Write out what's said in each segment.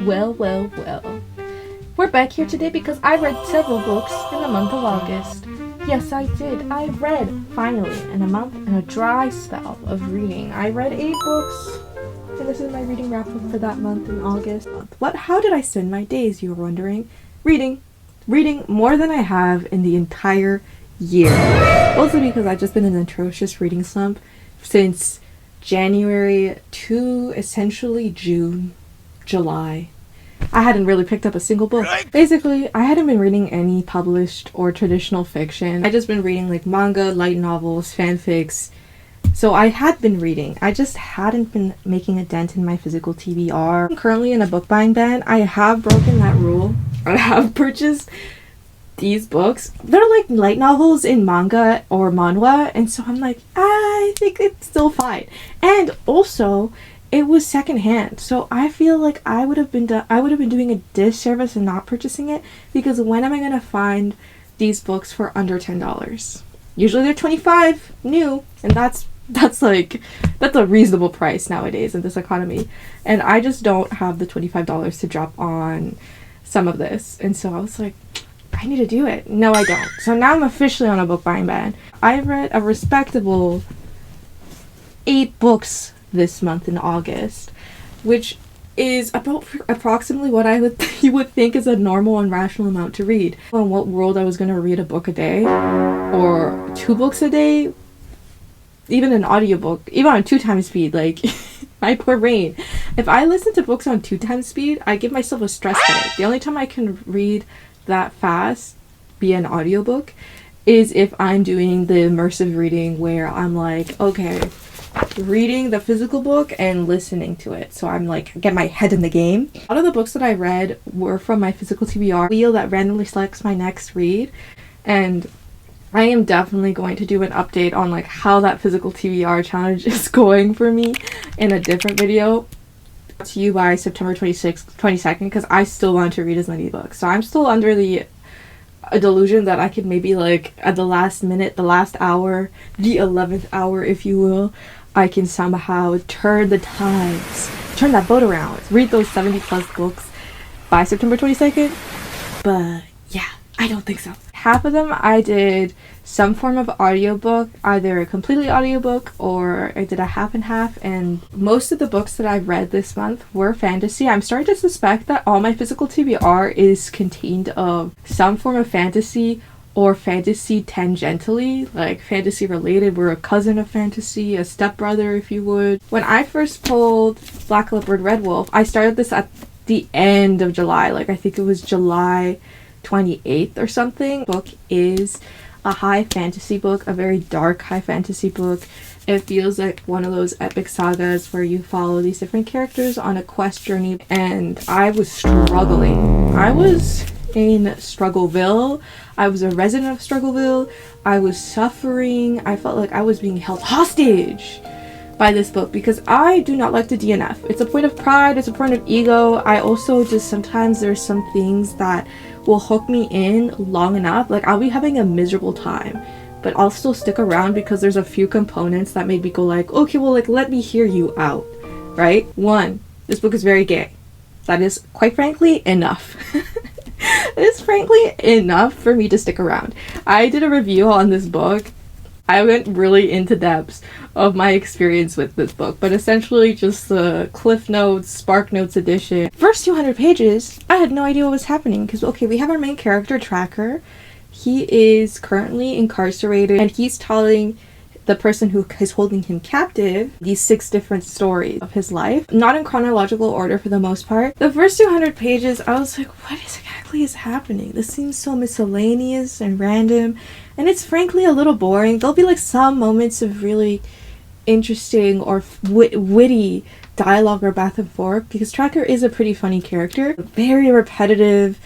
Well. We're back here today because I read several books in the month of August. Yes, I did. I read, finally, in a month, in a dry spell of reading. I read 8 books, and this is my reading wrap-up for that month in August. How did I spend my days, you were wondering? Reading more than I have in the entire year. Also because I've just been in an atrocious reading slump since January to essentially June, July. I hadn't really picked up a single book. Basically, I hadn't been reading any published or traditional fiction. I'd just been reading like manga, light novels, fanfics. So I had been reading. I just hadn't been making a dent in my physical TBR. I'm currently in a book buying ban. I have broken that rule. I have purchased these books. They're like light novels in manga or manhwa, and so I'm like, I think it's still fine. And also, it was secondhand, so I feel like I would have been doing a disservice in not purchasing it, because when am I gonna find these books for under $10? Usually they're $25 new, and that's a reasonable price nowadays in this economy, and I just don't have the $25 to drop on some of this. And so I was like, I need to do it. No, I don't. So now I'm officially on a book buying ban. I read a respectable 8 books this month in August, which is about approximately what you would think is a normal and rational amount to read. In what world I was going to read a book a day or 2 books a day, even an audiobook, even on 2 times speed, like my poor brain. If I listen to books on 2 times speed, I give myself a stress headache. The only time I can read that fast via an audiobook is if I'm doing the immersive reading where I'm like, okay, reading the physical book and listening to it, so I'm like, get my head in the game. A lot of the books that I read were from my physical TBR wheel that randomly selects my next read, and I am definitely going to do an update on like how that physical TBR challenge is going for me in a different video to you by September 22nd, because I still want to read as many books. So I'm still under the delusion that I could maybe like at the last minute, the last hour, the 11th hour if you will, I can somehow turn the tides, turn that boat around, read those 70 plus books by September 22nd. But yeah, I don't think so. Half of them I did some form of audiobook, either a completely audiobook or I did a half and half, and most of the books that I've read this month were fantasy. I'm starting to suspect that all my physical TBR is contained of some form of fantasy or fantasy tangentially, like fantasy related. We're a cousin of fantasy, a stepbrother if you would. When I first pulled Black Leopard Red Wolf, I started this at the end of July, like I think it was July 28th or something. The book is a high fantasy book, a very dark high fantasy book. It feels like one of those epic sagas where you follow these different characters on a quest journey, and I was struggling. I was in Struggleville. I was a resident of Struggleville. I was suffering. I felt like I was being held hostage by this book because I do not like to DNF. It's a point of pride, it's a point of ego. I also just sometimes there's some things that will hook me in long enough. Like I'll be having a miserable time, but I'll still stick around because there's a few components that made me go like, okay, well, like let me hear you out, right? 1, this book is very gay. That is quite frankly enough. It's frankly enough for me to stick around. I did a review on this book. I went really into depths of my experience with this book, but essentially just the Cliff Notes, Spark Notes edition. First 200 pages, I had no idea what was happening because, okay, we have our main character, Tracker. He is currently incarcerated and he's telling the person who is holding him captive these 6 different stories of his life, not in chronological order for the most part. The first 200 pages, I was like, what exactly is happening? This seems so miscellaneous and random, and it's frankly a little boring. There'll be like some moments of really interesting or witty dialogue or back and forth because Tracker is a pretty funny character. Very repetitive,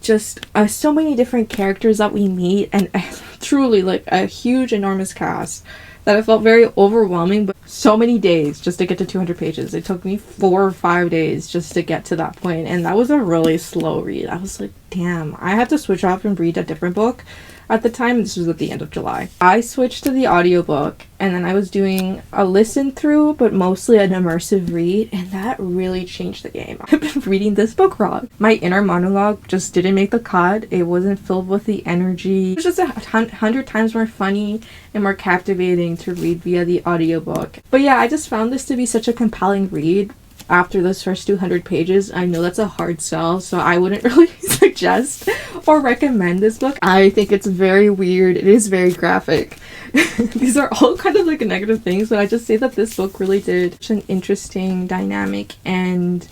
just so many different characters that we meet, and truly like a huge enormous cast that I felt very overwhelming, but so many days just to get to 200 pages. It took me 4 or 5 days just to get to that point, and that was a really slow read. I was like, damn, I had to switch off and read a different book At the time, this was at the end of July. I switched to the audiobook, and then I was doing a listen through, but mostly an immersive read, and that really changed the game. I've been reading this book wrong. My inner monologue just didn't make the cut. It wasn't filled with the energy. It was just 100 times more funny and more captivating to read via the audiobook. But yeah, I just found this to be such a compelling read. After those first 200 pages, I know that's a hard sell, so I wouldn't really suggest or recommend this book. I think it's very weird. It is very graphic. These are all kind of like negative things, but I just say that this book really did such an interesting dynamic, and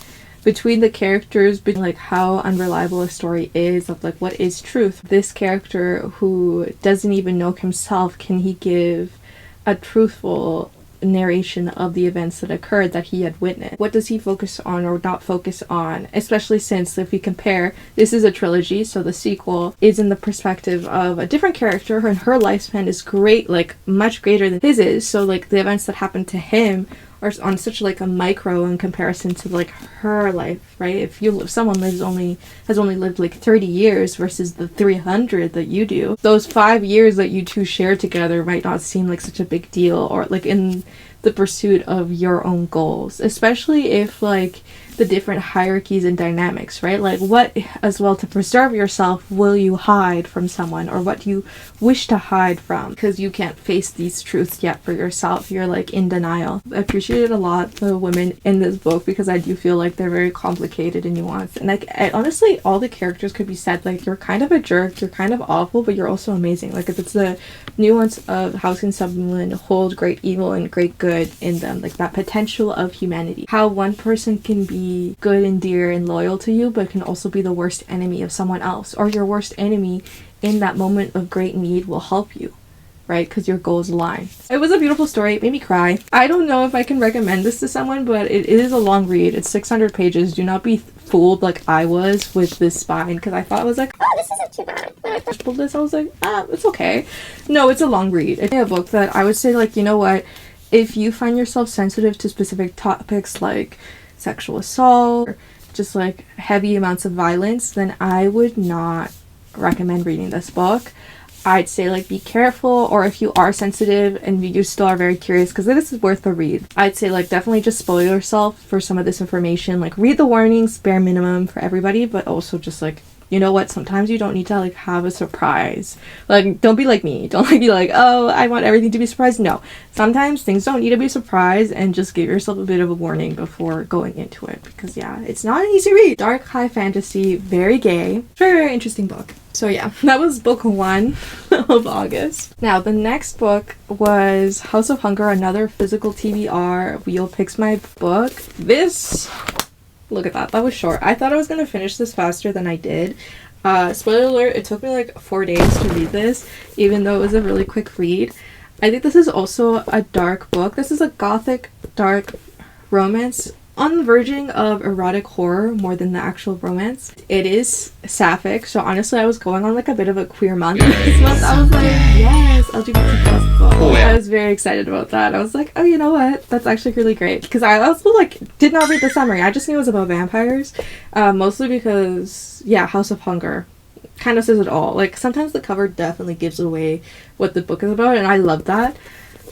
between the characters, between like how unreliable a story is, of like what is truth. This character who doesn't even know himself, can he give a truthful narration of the events that occurred that he had witnessed? What does he focus on or not focus on? Especially since if we compare, this is a trilogy, so the sequel is in the perspective of a different character, and her lifespan is great, like much greater than his is. So like the events that happened to him are on such like a micro in comparison to like her life, right? If someone has only lived like 30 years versus the 300 that you do, those 5 years that you two share together might not seem like such a big deal, or like in the pursuit of your own goals, especially if like the different hierarchies and dynamics, right? Like what, as well, to preserve yourself, will you hide from someone, or what do you wish to hide from because you can't face these truths yet for yourself? You're like in denial. I appreciated a lot the women in this book because I do feel like they're very complicated and nuanced, and like honestly all the characters could be said like you're kind of a jerk, you're kind of awful, but you're also amazing. Like if it's the nuance of how can someone hold great evil and great good in them, like that potential of humanity, how one person can be good and dear and loyal to you but can also be the worst enemy of someone else, or your worst enemy in that moment of great need will help you, right? Because your goals align. It was a beautiful story. It made me cry. I don't know if I can recommend this to someone, but it is a long read. It's 600 pages. Do not be fooled like I was with this spine, because I thought it was like, oh, this isn't too bad. When I first pulled this, I was like, it's okay. No, it's a long read. It's a book that I would say, like, you know what? If you find yourself sensitive to specific topics like sexual assault, or just like heavy amounts of violence, then I would not recommend reading this book. I'd say like be careful, or if you are sensitive and you still are very curious, because this is worth a read, I'd say like definitely just spoil yourself for some of this information. Like read the warnings, bare minimum for everybody, but also just like, you know what, sometimes you don't need to like have a surprise. Like don't be like me, don't like be like, oh, I want everything to be surprised. No, sometimes things don't need to be surprised, and just give yourself a bit of a warning before going into it, because yeah, it's not an easy read. Dark high fantasy, very gay, very, very interesting book. So yeah, that was book 1 of August. Now the next book was House of Hunger, another physical TBR. Wheel picks my book. This, look at that, that was short. I thought I was gonna finish this faster than I did. Spoiler alert, it took me like 4 days to read this, even though it was a really quick read. I think this is also a dark book. This is a gothic dark romance on the verging of erotic horror more than the actual romance. It is sapphic, so honestly I was going on like a bit of a queer month this month. I was like, yes, LGBT+ book. Oh, yeah. I was very excited about that. I was like, oh, you know what, that's actually really great, because I also like did not read the summary. I just knew it was about vampires, mostly because yeah, House of Hunger kind of says it all. Like sometimes the cover definitely gives away what the book is about, and I love that.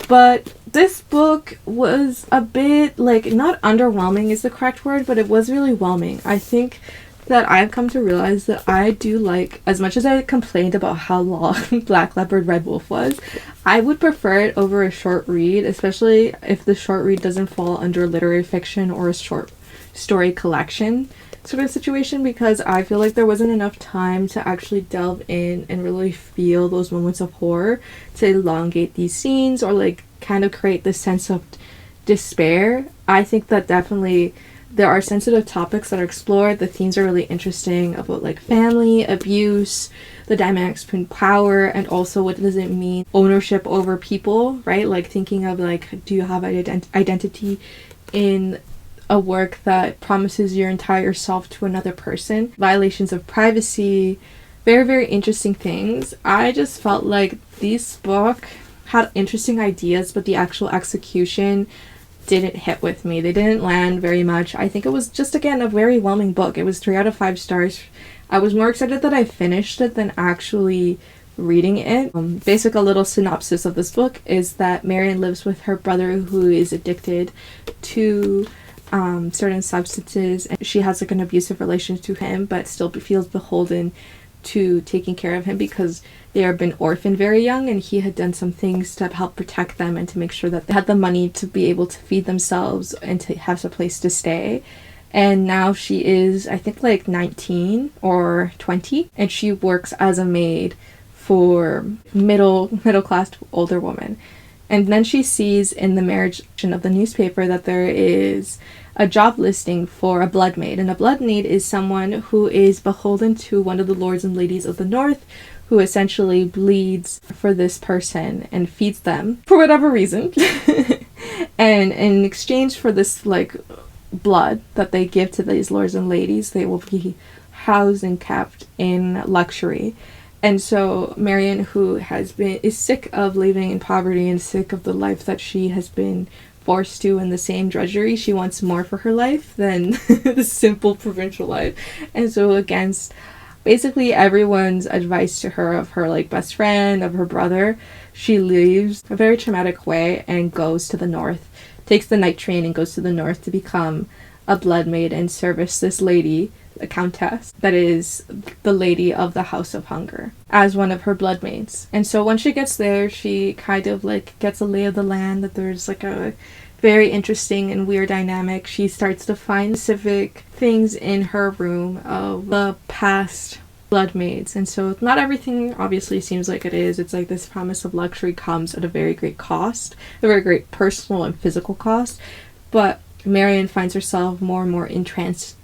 But this book was a bit, like, not underwhelming is the correct word, but it was really whelming. I think that I've come to realize that I do like, as much as I complained about how long Black Leopard Red Wolf was, I would prefer it over a short read, especially if the short read doesn't fall under literary fiction or a short story collection sort of situation, because I feel like there wasn't enough time to actually delve in and really feel those moments of horror to elongate these scenes or like kind of create this sense of despair. I think that definitely there are sensitive topics that are explored. The themes are really interesting about like family, abuse, the dynamics between power, and also what does it mean ownership over people, right? Like thinking of like, do you have identity in a work that promises your entire self to another person, violations of privacy, very, very interesting things. I just felt like this book had interesting ideas, but the actual execution didn't hit with me. They didn't land very much. I think it was just, again, a very whelming book. It was 3 out of 5 stars. I was more excited that I finished it than actually reading it. Basic a little synopsis of this book is that Marion lives with her brother who is addicted to certain substances, and she has like an abusive relationship to him but still feels beholden to taking care of him because they have been orphaned very young, and he had done some things to help protect them and to make sure that they had the money to be able to feed themselves and to have a place to stay. And now she is, I think, like 19 or 20, and she works as a maid for middle class older woman. And then she sees in the marriage section of the newspaper that there is a job listing for a blood maid. And a blood maid is someone who is beholden to one of the lords and ladies of the north, who essentially bleeds for this person and feeds them for whatever reason. And in exchange for this like blood that they give to these lords and ladies, they will be housed and kept in luxury. And so Marion, who is sick of living in poverty and sick of the life that she has been forced to in the same drudgery, she wants more for her life than the simple provincial life. And so against basically everyone's advice to her, of her like best friend, of her brother, she leaves a very traumatic way and goes to the north, takes the night train and goes to the north to become a blood maid and service this lady, a countess, that is the lady of the House of Hunger, as one of her blood maids. And so when she gets there, she kind of like gets a lay of the land, that there's like a very interesting and weird dynamic. She starts to find specific things in her room of the past blood maids. And so not everything obviously seems like it is. It's like this promise of luxury comes at a very great cost, a very great personal and physical cost. But Marion finds herself more and more entrenched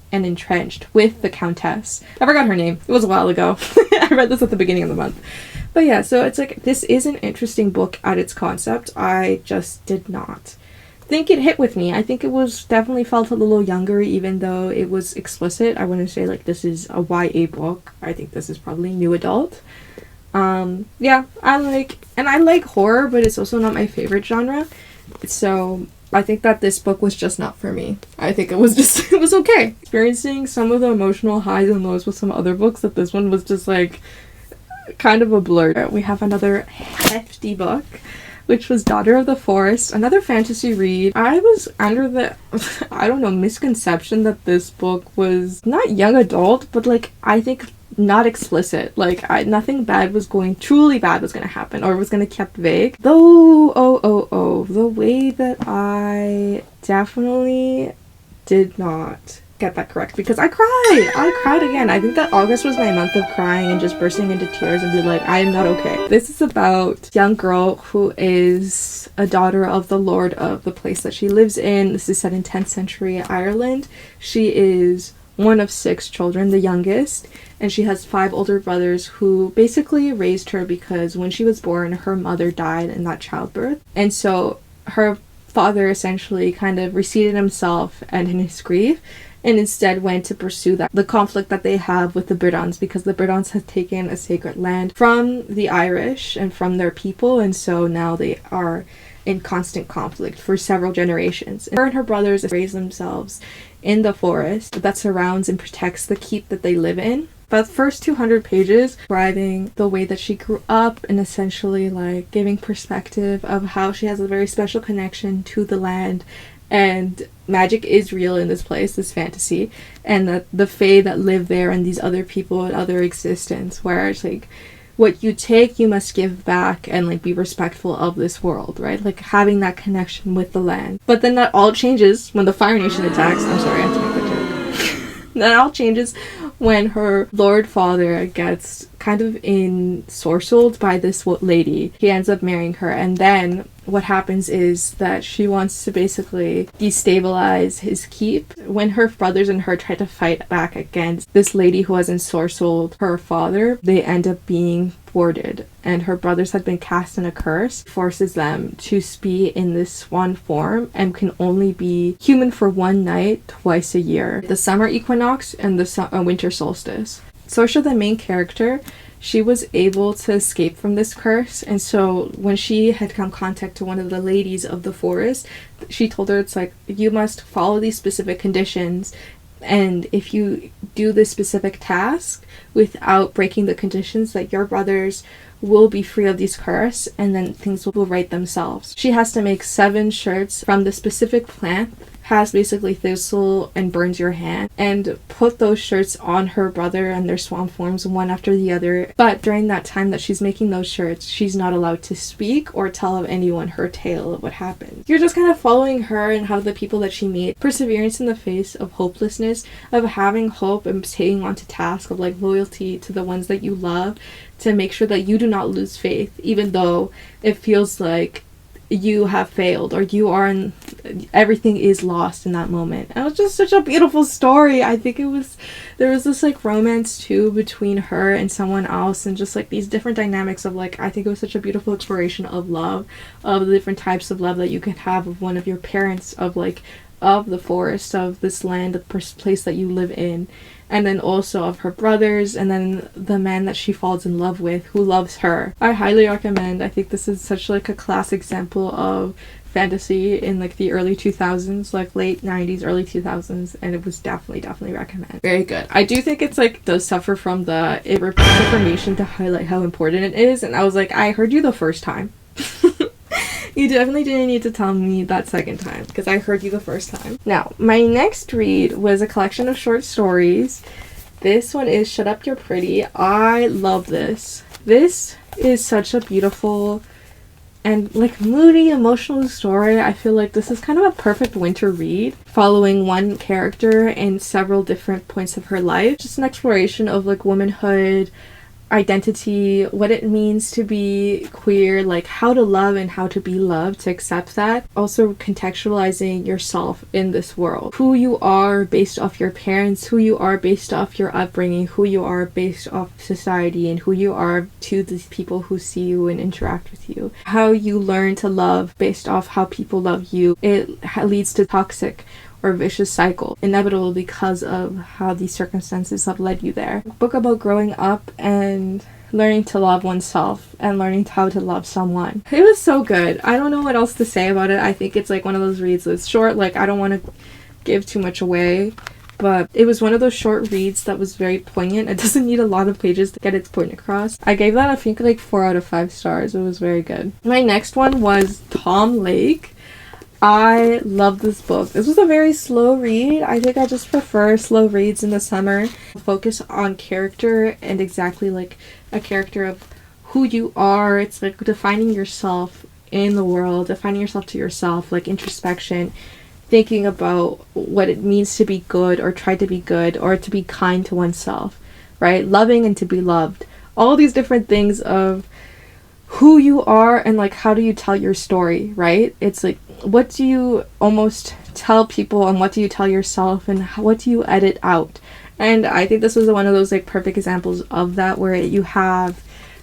with the countess. I forgot her name. It was a while ago. I read this at the beginning of the month. But yeah, so it's like, this is an interesting book at its concept. I just did not think it hit with me. I think it was definitely felt a little younger, even though it was explicit. I wouldn't say like this is a YA book. I think this is probably new adult. Yeah, I like horror, but it's also not my favorite genre. So I think that this book was just not for me. I think it was okay. Experiencing some of the emotional highs and lows with some other books, that this one was just like kind of a blur. We have another hefty book, which was Daughter of the Forest, another fantasy read. I was under the, misconception that this book was not young adult, but like, I think not explicit. Like, nothing truly bad was going to happen, or was going to be kept vague. Though, the way that I definitely did not get that correct, because I cried again. I think that August was my month of crying and just bursting into tears and be like, I am not okay. This is about a young girl who is a daughter of the lord of the place that she lives in. This is set in 10th century Ireland. She is one of 6 children, the youngest, and she has 5 older brothers who basically raised her because when she was born, her mother died in that childbirth. And so her father essentially kind of reseated himself and in his grief, and instead went to pursue the conflict that they have with the Britons, because the Britons had taken a sacred land from the Irish and from their people, and so now they are in constant conflict for several generations. And her and her brothers raise themselves in the forest that surrounds and protects the keep that they live in. But the first 200 pages describing the way that she grew up and essentially like giving perspective of how she has a very special connection to the land, and magic is real in this place, this fantasy, and that the fae that live there and these other people and other existence, where it's like, what you take, you must give back, and like be respectful of this world, right? Like having that connection with the land. But then that all changes when the Fire Nation attacks. I'm sorry, I have to make that joke. That all changes when her lord father gets kind of ensorcelled by this lady. He ends up marrying her, and then what happens is that she wants to basically destabilize his keep. When her brothers and her try to fight back against this lady who has ensorcelled her father, they end up being thwarted, and her brothers had been cast in a curse, forces them to be in this swan form and can only be human for one night twice a year, the summer equinox and the winter solstice. Saoirse, the main character, she was able to escape from this curse, and so when she had come contact to one of the ladies of the forest, she told her, it's like, you must follow these specific conditions, and if you do this specific task without breaking the conditions, that your brothers will be free of these curse, and then things will right themselves. She has to make 7 shirts from the specific plant, has basically thistle and burns your hand, and put those shirts on her brother and their swan forms one after the other. But during that time that she's making those shirts, she's not allowed to speak or tell of anyone her tale of what happened. You're just kind of following her and how the people that she meets, perseverance in the face of hopelessness, of having hope and staying on to task, of like loyalty to the ones that you love, to make sure that you do not lose faith, even though it feels like you have failed or you are in, everything is lost in that moment. And it was just such a beautiful story. I think there was this like romance too between her and someone else, and just like these different dynamics of like, I think it was such a beautiful exploration of love, of the different types of love that you can have of one of your parents, of like, of the forest, of this land, the place that you live in, and then also of her brothers, and then the man that she falls in love with who loves her. I highly recommend. I think this is such like a classic example of fantasy in like the early 2000s, like late 90s, early 2000s, and it was definitely recommend. Very good. I do think it's like does suffer from the it repeats information to highlight how important it is, and I was like, I heard you the first time. You definitely didn't need to tell me that second time, because I heard you the first time. Now, my next read was a collection of short stories. This one is Shut Up You're Pretty. I love this. This is such a beautiful and like moody, emotional story. I feel like this is kind of a perfect winter read, following one character in several different points of her life. Just an exploration of like womanhood, identity, what it means to be queer, like how to love and how to be loved, to accept that. Also contextualizing yourself in this world. Who you are based off your parents, who you are based off your upbringing, who you are based off society, and who you are to the people who see you and interact with you. How you learn to love based off how people love you. It leads to toxic or vicious cycle, inevitable because of how these circumstances have led you there. A book about growing up and learning to love oneself and learning how to love someone. It was so good. I don't know what else to say about it. I think it's like one of those reads that's short, like I don't want to give too much away, but it was one of those short reads that was very poignant. It doesn't need a lot of pages to get its point across. I gave that I think like 4 out of 5 stars. It was very good. My next one was Tom Lake. I love this book. This was a very slow read. I think I just prefer slow reads in the summer. Focus on character and exactly like a character of who you are. It's like defining yourself in the world, defining yourself to yourself, like introspection, thinking about what it means to be good or try to be good or to be kind to oneself, right? Loving and to be loved. All these different things of who you are and like how do you tell your story, right? It's like what do you almost tell people and what do you tell yourself and what do you edit out? And I think this was one of those like perfect examples of that, where you have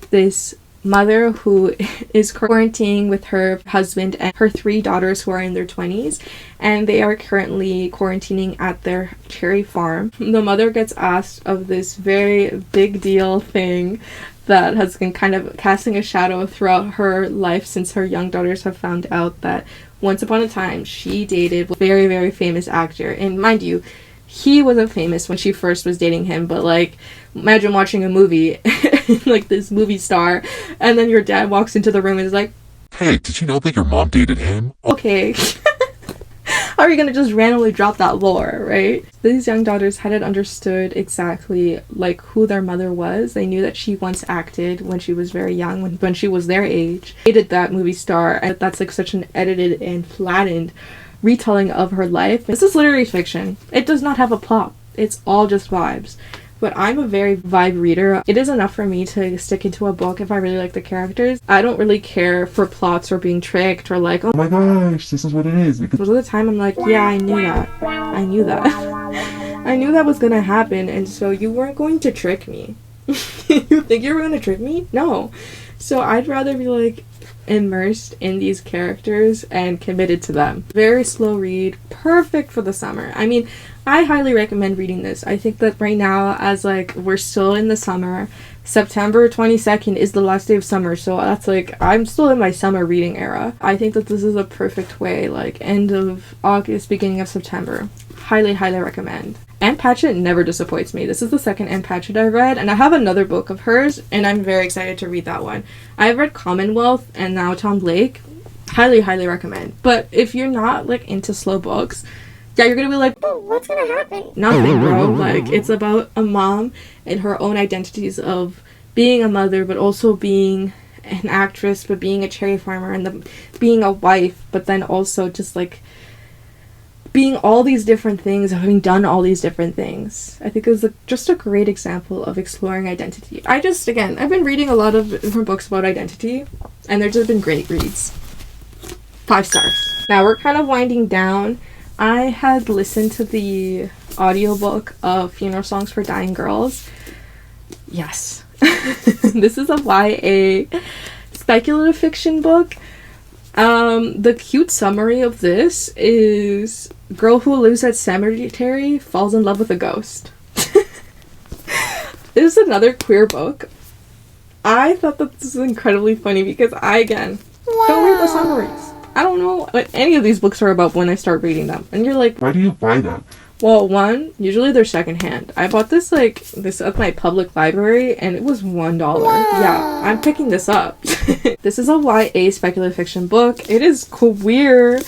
this mother who is quarantining with her husband and her 3 daughters who are in their 20s, and they are currently quarantining at their cherry farm. The mother gets asked of this very big deal thing that has been kind of casting a shadow throughout her life since her young daughters have found out that once upon a time she dated a very, very famous actor. And mind you, he wasn't famous when she first was dating him, but like imagine watching a movie like this movie star, and then your dad walks into the room and is like, "Hey, did you know that your mom dated him?" Okay. How are you gonna just randomly drop that lore, right? These young daughters hadn't understood exactly like who their mother was. They knew that she once acted when she was very young, when she was their age. They hated that movie star, and that's like such an edited and flattened retelling of her life. This is literary fiction. It does not have a plot. It's all just vibes. But I'm a very vibe reader. It is enough for me to stick into a book if I really like the characters. I don't really care for plots or being tricked or like, oh my gosh, this is what it is. Because most of the time I'm like, yeah, I knew that. I knew that. I knew that was gonna happen, and so you weren't going to trick me. You think you were gonna trick me? No. So I'd rather be like immersed in these characters and committed to them. Very slow read, perfect for the summer. I mean, I highly recommend reading this. I think that right now, as like we're still in the summer, September 22nd is the last day of summer, so that's like I'm still in my summer reading era. I think that this is a perfect way, like end of August, beginning of September. Highly recommend. Anne Patchett never disappoints me. This is the second Anne Patchett I read, and I have another book of hers, and I'm very excited to read that one. I've read Commonwealth and now Tom Blake. Highly, highly recommend. But if you're not, like, into slow books, yeah, you're gonna be like, oh, what's gonna happen? Nothing, bro. Like, it's about a mom and her own identities of being a mother, but also being an actress, but being a cherry farmer, and being a wife, but then also just, like, being all these different things, having done all these different things. I think it was just a great example of exploring identity. I've been reading a lot of different books about identity, and they've just been great reads. 5 stars. Now we're kind of winding down. I had listened to the audiobook of Funeral Songs for Dying Girls. Yes. This is a YA speculative fiction book. The cute summary of this is girl who lives at cemetery falls in love with a ghost. This is another queer book. I thought that this was incredibly funny because don't read the summaries. I don't know what any of these books are about when I start reading them. And you're like, Why do you buy them? well, one, usually they're secondhand. I bought this at my public library, and it was $1. Yeah, I'm picking this up. This is a YA speculative fiction book. It is queer,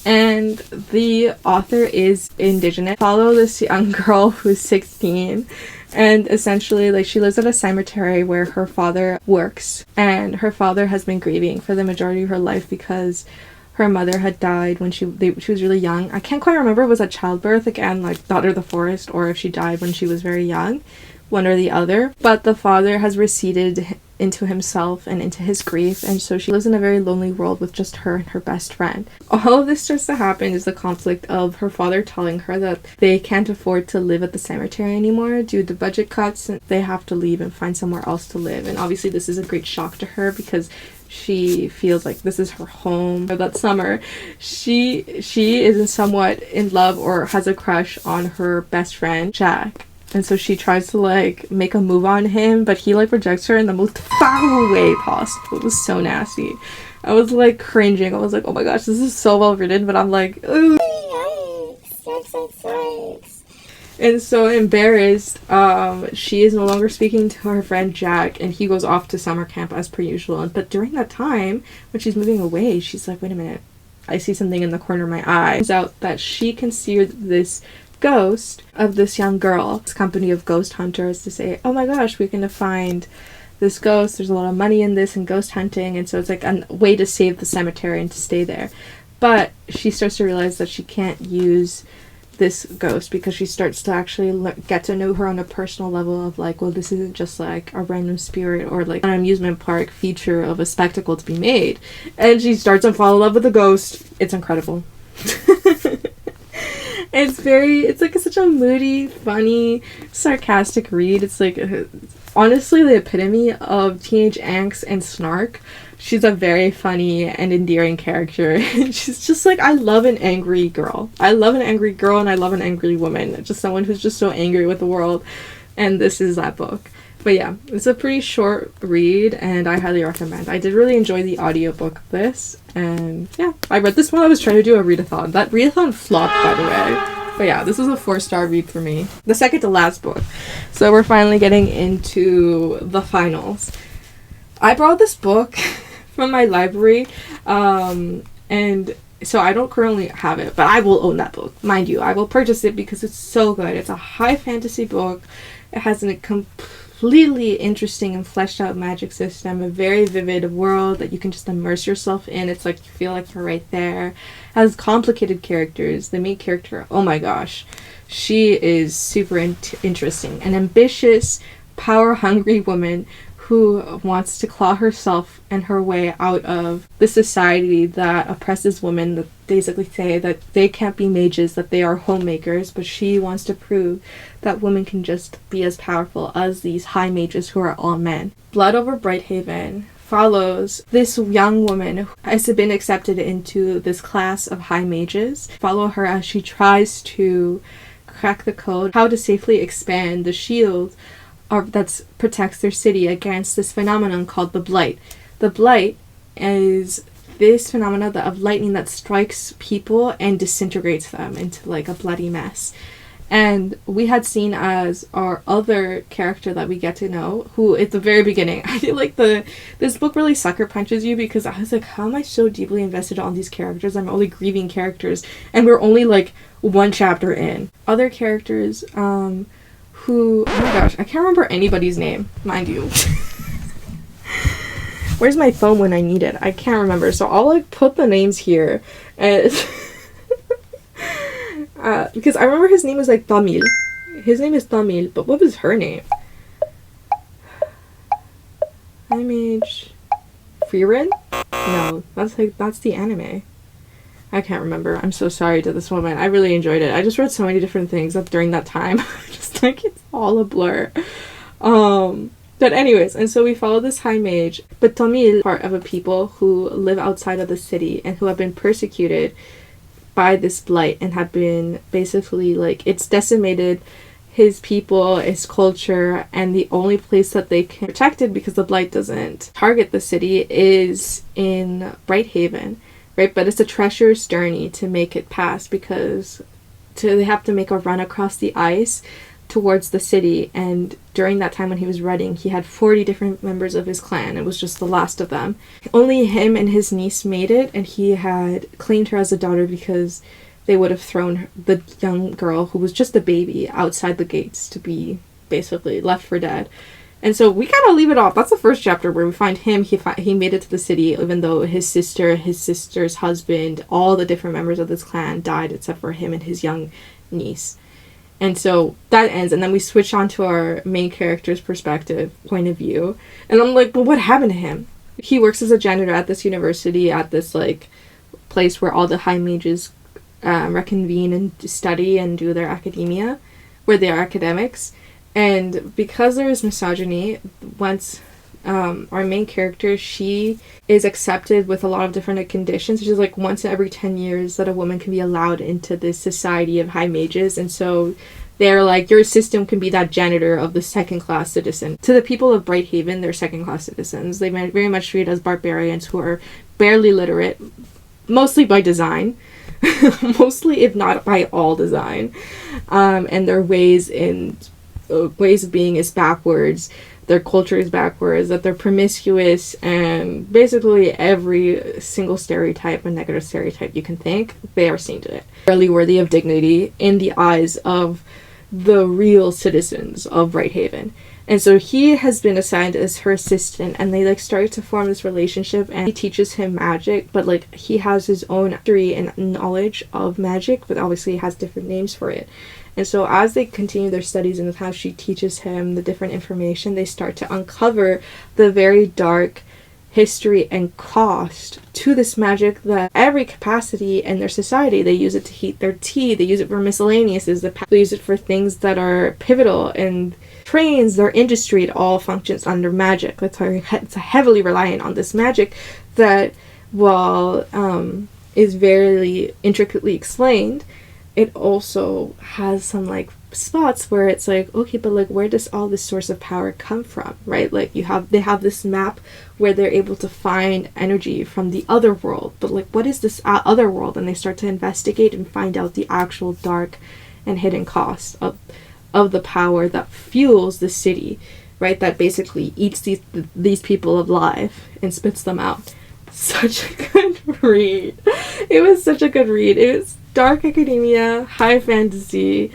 and the author is Indigenous. Follow this young girl who's 16, and essentially, like, she lives at a cemetery where her father works, and her father has been grieving for the majority of her life because her mother had died when she was really young. I can't quite remember if it was at childbirth, again, like Daughter of the Forest, or if she died when she was very young, one or the other. But the father has receded into himself and into his grief, and so she lives in a very lonely world with just her and her best friend. All of this starts to happen is the conflict of her father telling her that they can't afford to live at the cemetery anymore due to budget cuts, and they have to leave and find somewhere else to live. And obviously this is a great shock to her because she feels like this is her home. That summer, she is somewhat in love or has a crush on her best friend, Jack. And so she tries to, like, make a move on him, but he, like, rejects her in the most foul way possible. It was so nasty. I was, like, cringing. I was like, oh my gosh, this is so well written, but I'm like, ooh. Yikes. And so embarrassed, she is no longer speaking to her friend Jack, and he goes off to summer camp as per usual. But during that time, when she's moving away, she's like, wait a minute, I see something in the corner of my eye. It turns out that she can see this ghost of this young girl. This company of ghost hunters to say, oh my gosh, we're gonna find this ghost, there's a lot of money in this and ghost hunting, and so it's like a way to save the cemetery and to stay there. But she starts to realize that she can't use this ghost because she starts to actually get to know her on a personal level of like, well, this isn't just like a random spirit or like an amusement park feature of a spectacle to be made. And she starts to fall in love with the ghost. It's incredible. It's like such a moody, funny, sarcastic read. It's like honestly the epitome of teenage angst and snark. She's a very funny and endearing character. She's just like, I love an angry girl. I love an angry girl and I love an angry woman. Just someone who's just so angry with the world. And this is that book. But yeah, it's a pretty short read and I highly recommend. I did really enjoy the audiobook of this. And yeah, I read this while I was trying to do a readathon. That readathon flopped, by the way. But yeah, this was a 4-star read for me. The second to last book. So we're finally getting into the finals. I brought this book from my library, and so I don't currently have it, but I will own that book. Mind you, I will purchase it because it's so good. It's a high fantasy book. It has a completely interesting and fleshed out magic system, a very vivid world that you can just immerse yourself in. It's like you feel like you're right there. It has complicated characters. The main character, oh my gosh, she is super interesting. An ambitious, power-hungry woman who wants to claw herself and her way out of the society that oppresses women, that basically say that they can't be mages, that they are homemakers, but she wants to prove that women can just be as powerful as these high mages who are all men. Blood over Brighthaven follows this young woman who has been accepted into this class of high mages. Follow her as she tries to crack the code, how to safely expand the shield that protects their city against this phenomenon called the Blight. The Blight is this phenomenon of lightning that strikes people and disintegrates them into like a bloody mess. And we had seen as our other character that we get to know, who at the very beginning, I feel like this book really sucker punches you, because I was like, how am I so deeply invested on these characters? I'm only grieving characters, and we're only like one chapter in. Other characters, who, oh my gosh, I can't remember anybody's name, mind you. Where's my phone when I need it? I can't remember, so I'll like put the names here, and because I remember his name was like Tamil. His name is Tamil, but what was her name? Image Freerin? No, that's the anime. I can't remember. I'm so sorry to this woman. I really enjoyed it. I just read so many different things during that time. Just like it's all a blur. But anyways, and so we follow this high mage, but Tamil, part of a people who live outside of the city and who have been persecuted by this blight and have been basically like, it's decimated his people, his culture, and the only place that they can protect it, because the blight doesn't target the city, is in Brighthaven, right? But it's a treacherous journey to make it past, because they have to make a run across the ice towards the city, and during that time when he was running, he had 40 different members of his clan. It was just the last of them. Only him and his niece made it, and he had claimed her as a daughter because they would have thrown the young girl, who was just a baby, outside the gates to be basically left for dead. And so we kind of leave it off. That's the first chapter where we find him. He made it to the city, even though his sister's husband, all the different members of this clan died except for him and his young niece. And so that ends, and then we switch on to our main character's perspective, point of view. And I'm like, well, what happened to him? He works as a janitor at this university, at this, like, place where all the high mages reconvene and study and do their academia, where they are academics. And because there is misogyny, once our main character, she is accepted with a lot of different conditions. She's like once every 10 years that a woman can be allowed into this society of high mages, and so they're like, your system can be that janitor of the second-class citizen. To the people of Brighthaven, they're second-class citizens. They very much treated as barbarians who are barely literate, mostly by design, mostly if not by all design, and their ways of being is backwards. Their culture is backwards, that they're promiscuous, and basically every single stereotype and negative stereotype you can think, they are seen to it. Barely worthy of dignity in the eyes of the real citizens of Brighthaven. And so he has been assigned as her assistant, and they like start to form this relationship, and he teaches him magic, but like he has his own history and knowledge of magic, but obviously he has different names for it. And so as they continue their studies and how she teaches him the different information, they start to uncover the very dark history and cost to this magic that every capacity in their society, they use it to heat their tea, they use it for miscellaneous, they use it for things that are pivotal and trains their industry. It all functions under magic. That's why it's heavily reliant on this magic that, while is very intricately explained, it also has some like spots where it's like, okay, but like where does all this source of power come from, right? Like they have this map where they're able to find energy from the other world, but like what is this other world? And they start to investigate and find out the actual dark and hidden cost of the power that fuels the city, right? That basically eats these people alive and spits them out. Such a good read. It was such a good read. It was dark academia, high fantasy.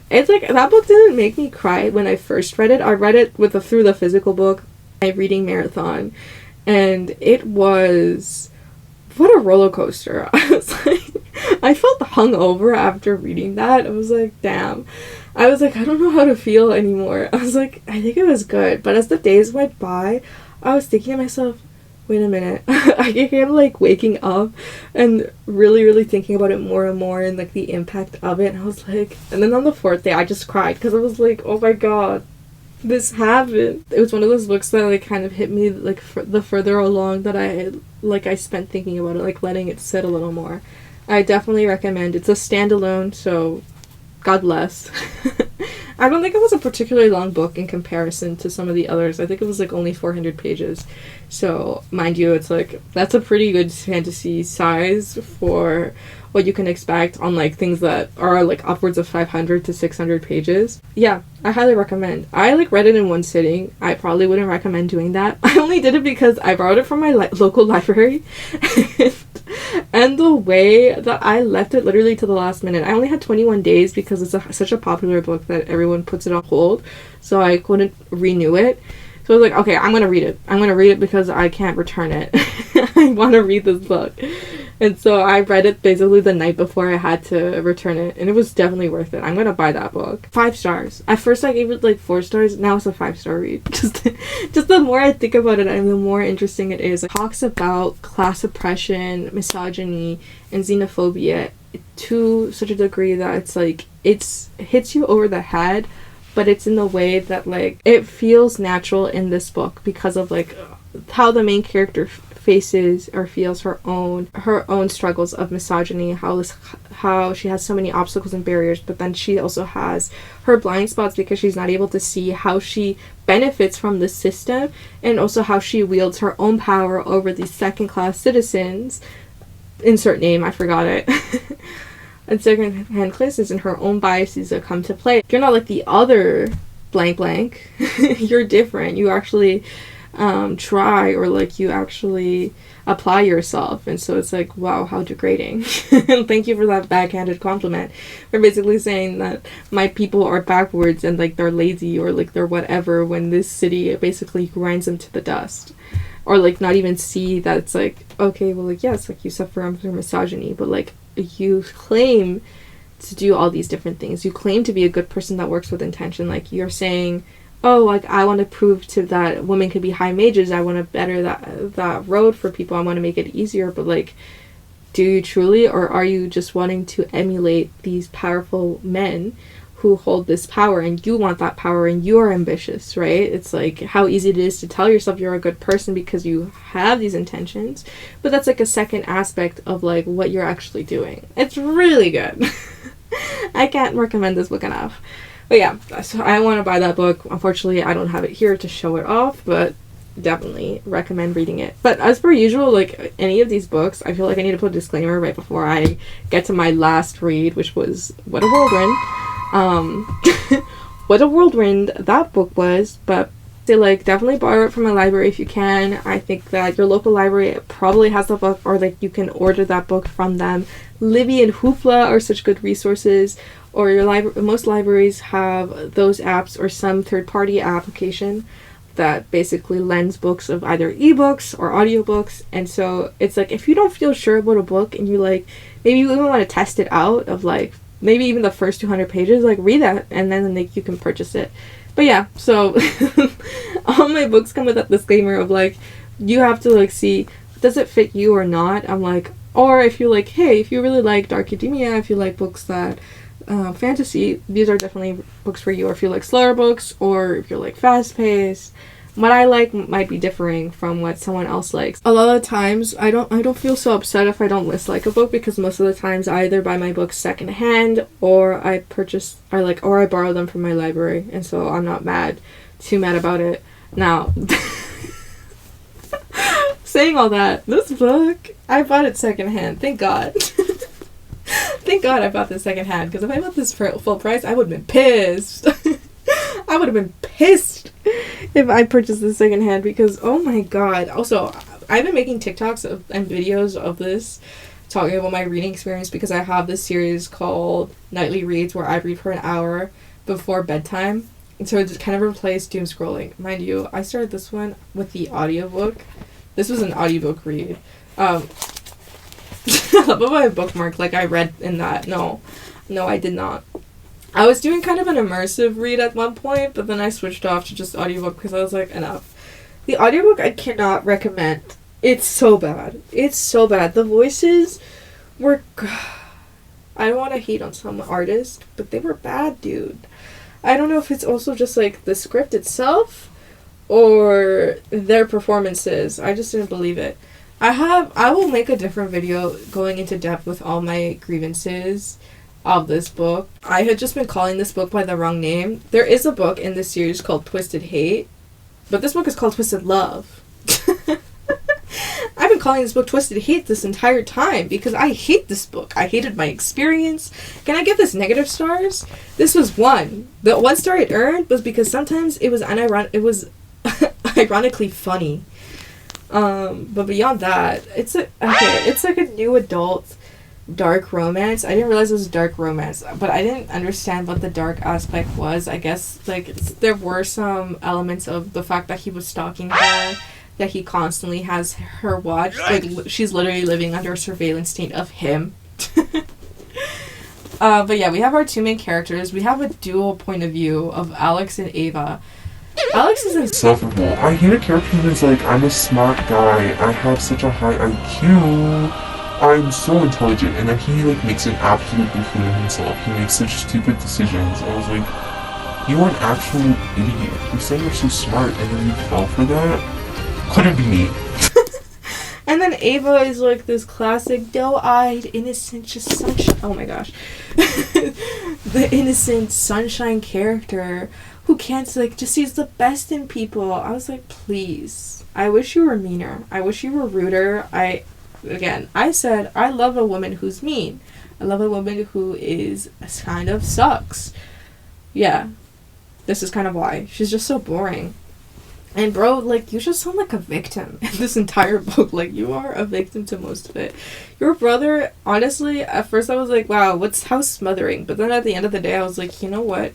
It's like, that book didn't make me cry when I first read it. I read it through the physical book, my reading marathon, and it was, what a roller coaster. I was like, I felt hungover after reading that. I was like, damn. I was like, I don't know how to feel anymore. I was like, I think it was good. But as the days went by, I was thinking to myself, wait a minute. I kept like waking up and really, really thinking about it more and more, and like the impact of it. And I was like, and then on the fourth day, I just cried because I was like, oh my god, this happened. It was one of those books that like kind of hit me like the further along that I spent thinking about it, like letting it sit a little more. I definitely recommend. It's a standalone, so God bless. I don't think it was a particularly long book in comparison to some of the others. I think it was like only 400 pages. So, mind you, it's like, that's a pretty good fantasy size for what you can expect on like things that are like upwards of 500 to 600 pages. Yeah, I highly recommend. I like read it in one sitting. I probably wouldn't recommend doing that. I only did it because I borrowed it from my local library. And the way that I left it literally to the last minute. I only had 21 days because it's such a popular book that everyone puts it on hold. So I couldn't renew it. So I was like, okay, I'm going to read it. I'm going to read it because I can't return it. I want to read this book. And so I read it basically the night before I had to return it. And it was definitely worth it. I'm going to buy that book. 5 stars. At first I gave it like 4 stars. Now it's a 5-star read. Just the more I think about it and the more interesting it is. It talks about class oppression, misogyny, and xenophobia to such a degree that it's like, it hits you over the head. But it's in the way that like it feels natural in this book because of like how the main character faces or feels her own struggles of misogyny, how she has so many obstacles and barriers, but then she also has her blind spots because she's not able to see how she benefits from the system, and also how she wields her own power over these second-class citizens. Insert name, I forgot it. And second-hand classes and her own biases that come to play. You're not like the other blank. You're different. You actually try, or like you actually apply yourself. And so it's like, wow, how degrading. And thank you for that backhanded compliment. We're basically saying that my people are backwards and like they're lazy or like they're whatever, when this city basically grinds them to the dust. Or like not even see that it's like, okay, well like yes, like you suffer under misogyny, but like you claim to do all these different things. You claim to be a good person that works with intention. Like you're saying, oh, like I want to prove to that women could be high mages. I want to better that road for people. I want to make it easier. But like, do you truly, or are you just wanting to emulate these powerful men who hold this power, and you want that power and you are ambitious, right? It's like how easy it is to tell yourself you're a good person because you have these intentions, but that's like a second aspect of like what you're actually doing. It's really good. I can't recommend this book enough. But yeah, so I want to buy that book. Unfortunately, I don't have it here to show it off, but definitely recommend reading it. But as per usual, like any of these books, I feel like I need to put a disclaimer right before I get to my last read, which was What a Whirlwind. What a whirlwind that book was. But they like definitely borrow it from a library if you can. I think that your local library probably has the book, or like you can order that book from them. Libby and Hoopla are such good resources, or most libraries have those apps or some third-party application that basically lends books of either ebooks or audiobooks. And so it's like if you don't feel sure about a book and you like maybe you even want to test it out of like maybe even the first 200 pages, like read that and then like you can purchase it. But yeah, so all my books come with that disclaimer of like you have to like see, does it fit you or not? I'm like, or if you're like, hey, if you really like dark academia, if you like books that fantasy, these are definitely books for you. Or if you like slower books, or if you're like fast paced, what I like might be differing from what someone else likes. A lot of times I don't feel so upset if I don't like a book, because most of the times I either buy my books secondhand or I borrow them from my library, and so I'm not too mad about it. Now saying all that, this book, I bought it secondhand, thank God. Thank God I bought this secondhand, because if I bought this for full price, I would have been pissed. I would have been pissed if I purchased this secondhand, because oh my God. Also, I've been making TikToks and videos of this, talking about my reading experience, because I have this series called Nightly Reads where I read for an hour before bedtime. And so it kind of replaced doom scrolling. Mind you, I started this one with the audiobook. This was an audiobook read. I love how I bookmarked like I read in that. No, I did not. I was doing kind of an immersive read at one point, but then I switched off to just audiobook because I was like, enough. The audiobook I cannot recommend. It's so bad. It's so bad. The voices were... I don't want to hate on some artists, but they were bad, dude. I don't know if it's also just like the script itself or their performances. I just didn't believe it. I will make a different video going into depth with all my grievances of this book. I had just been calling this book by the wrong name. There is a book in this series called Twisted Hate, but this book is called Twisted Love. I've been calling this book Twisted Hate this entire time because I hate this book. I hated my experience. Can I give this negative stars? This was 1. The 1 star it earned was because sometimes it was ironically funny. But beyond that, it's like a new adult dark romance. I didn't realize it was a dark romance, but I didn't understand what the dark aspect was. I guess there were some elements of the fact that he was stalking her, that he constantly has her watched. Like she's literally living under a surveillance state of him. But yeah, we have our 2 main characters. We have a dual point of view of Alex and Ava. Alex is insufferable. I hate a character who's like, I'm a smart guy, I have such a high IQ, I'm so intelligent, and then he like makes an absolute buffoon of himself. He makes such stupid decisions. I was like, you are an actual idiot. You're saying you're so smart and then you fell for that? Couldn't be me. And then Ava is like this classic doe-eyed, innocent, just sunshine. Oh my gosh. The innocent sunshine character who can't, like, just sees the best in people. I was like, please. I wish you were meaner. I wish you were ruder. I said, I love a woman who's mean. I love a woman who is kind of sucks. Yeah. This is kind of why. She's just so boring. And bro, like, you just sound like a victim in this entire book. Like, you are a victim to most of it. Your brother, honestly, at first I was like, wow, how smothering? But then at the end of the day, I was like, you know what?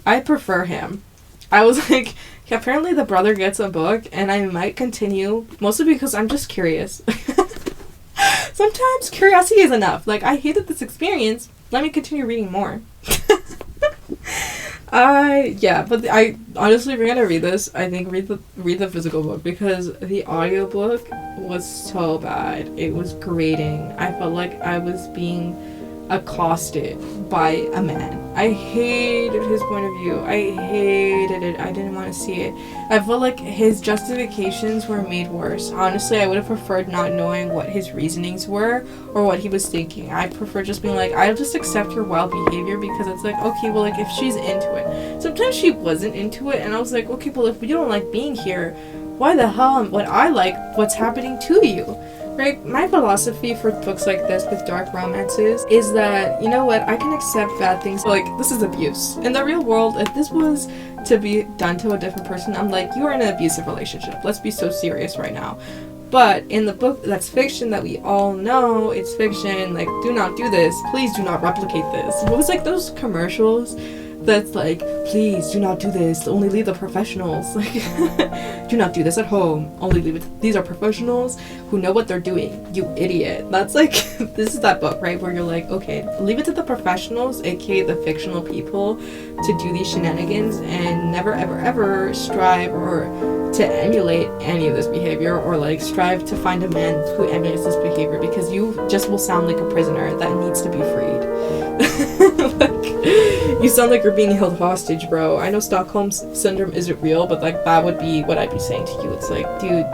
I prefer him. I was like, apparently the brother gets a book, and I might continue, mostly because I'm just curious. Sometimes curiosity is enough. Like, I hated this experience. Let me continue reading more. But I honestly, if you're gonna read this, I think read the physical book, because the audiobook was so bad. It was grating. I felt like I was being accosted by a man. I hated his point of view. I hated it. I didn't want to see it. I felt like his justifications were made worse. Honestly, I would have preferred not knowing what his reasonings were or what he was thinking. I prefer just being like, I'll just accept your wild behavior, because it's like, okay, well, like, if she's into it. Sometimes she wasn't into it, and I was like, okay, well, if you don't like being here, why the hell would I like what's happening to you? Right? My philosophy for books like this with dark romances is that, you know what, I can accept bad things. Like, this is abuse. In the real world, if this was to be done to a different person, I'm like, you are in an abusive relationship. Let's be so serious right now. But in the book that's fiction, that we all know it's fiction, like, do not do this. Please do not replicate this. What was like those commercials that's like, please do not do this, only leave the professionals. Like, do not do this at home, only leave it. These are professionals who know what they're doing, you idiot. That's like, this is that book, right, where you're like, okay, leave it to the professionals, aka the fictional people, to do these shenanigans, and never ever ever strive or to emulate any of this behavior, or like strive to find a man who emulates this behavior, because you just will sound like a prisoner that needs to be freed. Like, you sound like you're being held hostage, bro. I know Stockholm Syndrome isn't real, but like, that would be what I'd be saying to you. It's like, dude,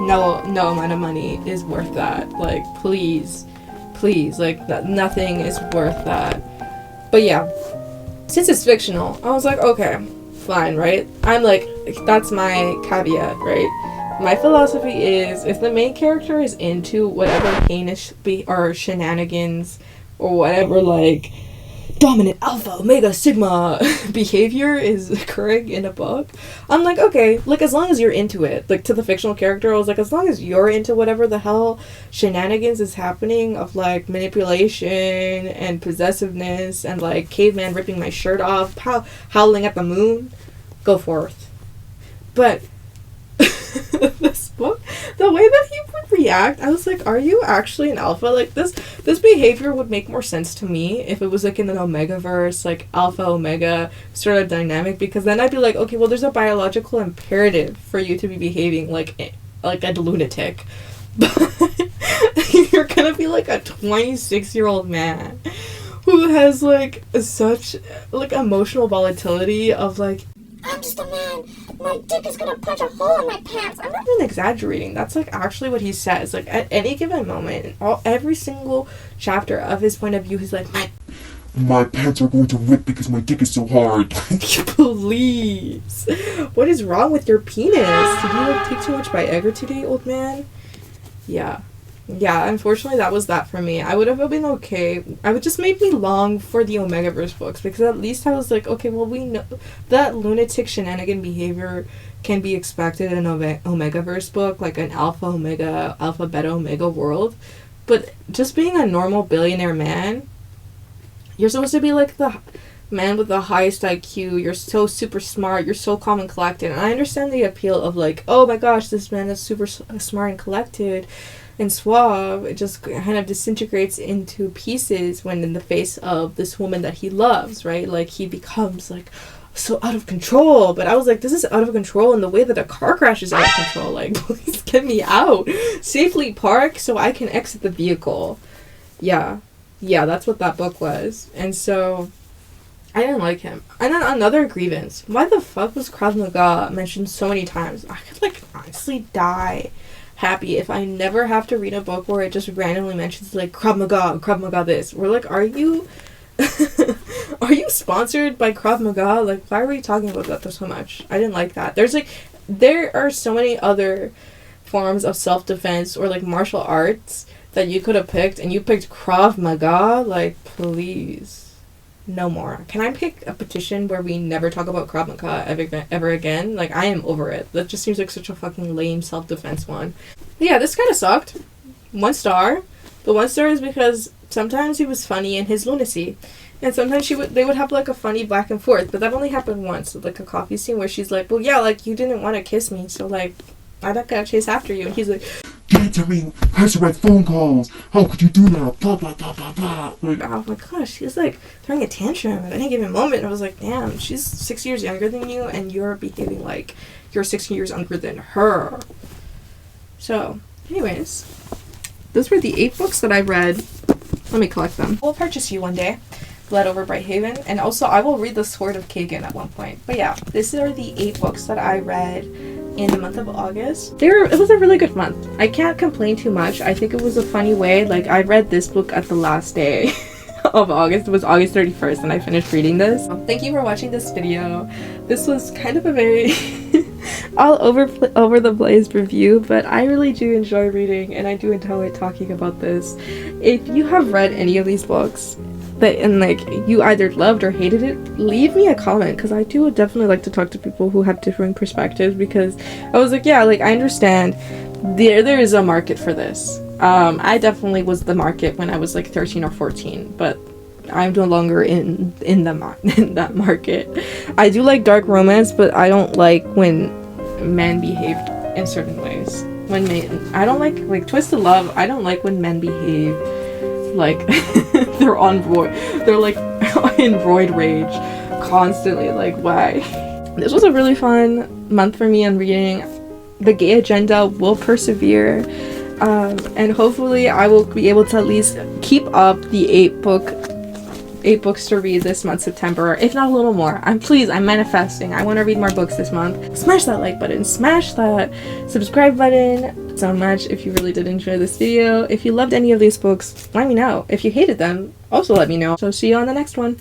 no amount of money is worth that. Like, please, like, nothing is worth that. But yeah, since it's fictional, I was like, okay, fine, right? I'm like, that's my caveat, right? My philosophy is, if the main character is into whatever heinous or shenanigans or whatever, like, dominant alpha omega sigma behavior is occurring in a book, I'm like, okay, like, as long as you're into it. Like, to the fictional character, I was like, as long as you're into whatever the hell shenanigans is happening of, like, manipulation and possessiveness and, like, caveman ripping my shirt off, howling at the moon, go forth. But this book, the way that he would react, I was like, are you actually an alpha? Like, this behavior would make more sense to me if it was like in an Omegaverse, like alpha omega sort of dynamic, because then I'd be like, okay, well, there's a biological imperative for you to be behaving like a lunatic. But you're gonna be like a 26-year-old man who has like such like emotional volatility of like, I'm just a man. My dick is gonna punch a hole in my pants. I'm not even exaggerating. That's like actually what he says. Like, at any given moment, every single chapter of his point of view, he's like, my pants are going to rip because my dick is so hard. Please. What is wrong with your penis? Did you like take too much Viagra today, old man? Yeah. Yeah, unfortunately that was that for me. I would have been okay. I would just made me long for the Omegaverse books because at least I was like, okay, well we know that lunatic shenanigan behavior can be expected in an Omegaverse book, like an alpha omega, alpha beta omega world. But just being a normal billionaire man, you're supposed to be like the man with the highest IQ. You're so super smart. You're so calm and collected. And I understand the appeal of like, oh my gosh, this man is super smart and collected and suave. It just kind of disintegrates into pieces when in the face of this woman that he loves, right? Like he becomes like so out of control. But I was like, this is out of control in the way that a car crash is out of control. Like, please get me out. Safely park so I can exit the vehicle. Yeah, that's what that book was. And so I didn't like him. And then another grievance. Why the fuck was Krav Maga mentioned so many times? I could like honestly die happy if I never have to read a book where it just randomly mentions like Krav Maga this. We're like, are you are you sponsored by Krav Maga? Like, why are we talking about that so much? I didn't like that. There are so many other forms of self-defense or like martial arts that you could have picked, and you picked Krav Maga. Like, please. No more. Can I pick a petition where we never talk about Krav Maga ever again? Like, I am over it. That just seems like such a fucking lame self-defense one. Yeah, this kind of sucked. 1 star. The 1 star is because sometimes he was funny in his lunacy. And sometimes they would have like a funny back and forth. But that only happened once. Like a coffee scene where she's like, well, yeah, like, you didn't want to kiss me. So, like, I'm not gonna chase after you. And he's like, Get to me! Answer my phone calls! How could you do that? Blah, blah, blah, blah, blah. Like, oh my gosh, she's like throwing a tantrum at any given moment. I was like, damn, she's 6 years younger than you, and you're behaving like you're 6 years younger than her. So, anyways, those were the 8 books that I read. Let me collect them. We'll purchase you one day. Bled over Brighthaven, and also I will read The Sword of Kagan at one point. But yeah, these are the 8 books that I read in the month of August. It was a really good month. I can't complain too much. I think it was a funny way. Like, I read this book at the last day of August. It was August 31st and I finished reading this. Thank you for watching this video. This was kind of a very all over the place review, but I really do enjoy reading and I do enjoy talking about this. If you have read any of these books and like you either loved or hated it, leave me a comment, because I do definitely like to talk to people who have differing perspectives, because I was like, yeah, like I understand there is a market for this. I definitely was the market when I was like 13 or 14, but I'm no longer in that market. I do like dark romance, but I don't like when men behaved in certain ways. I don't like Twisted Love. I don't like when men behave like they're like in roid rage constantly. Like, why? This was a really fun month for me on reading. The gay agenda will persevere, and hopefully I will be able to at least keep up the 8 books to read this month, September, if not a little more. I'm manifesting. I want to read more books this month. Smash that like button, smash that subscribe button so much if you really did enjoy this video. If you loved any of these books, let me know. If you hated them, also let me know. So see you on the next one.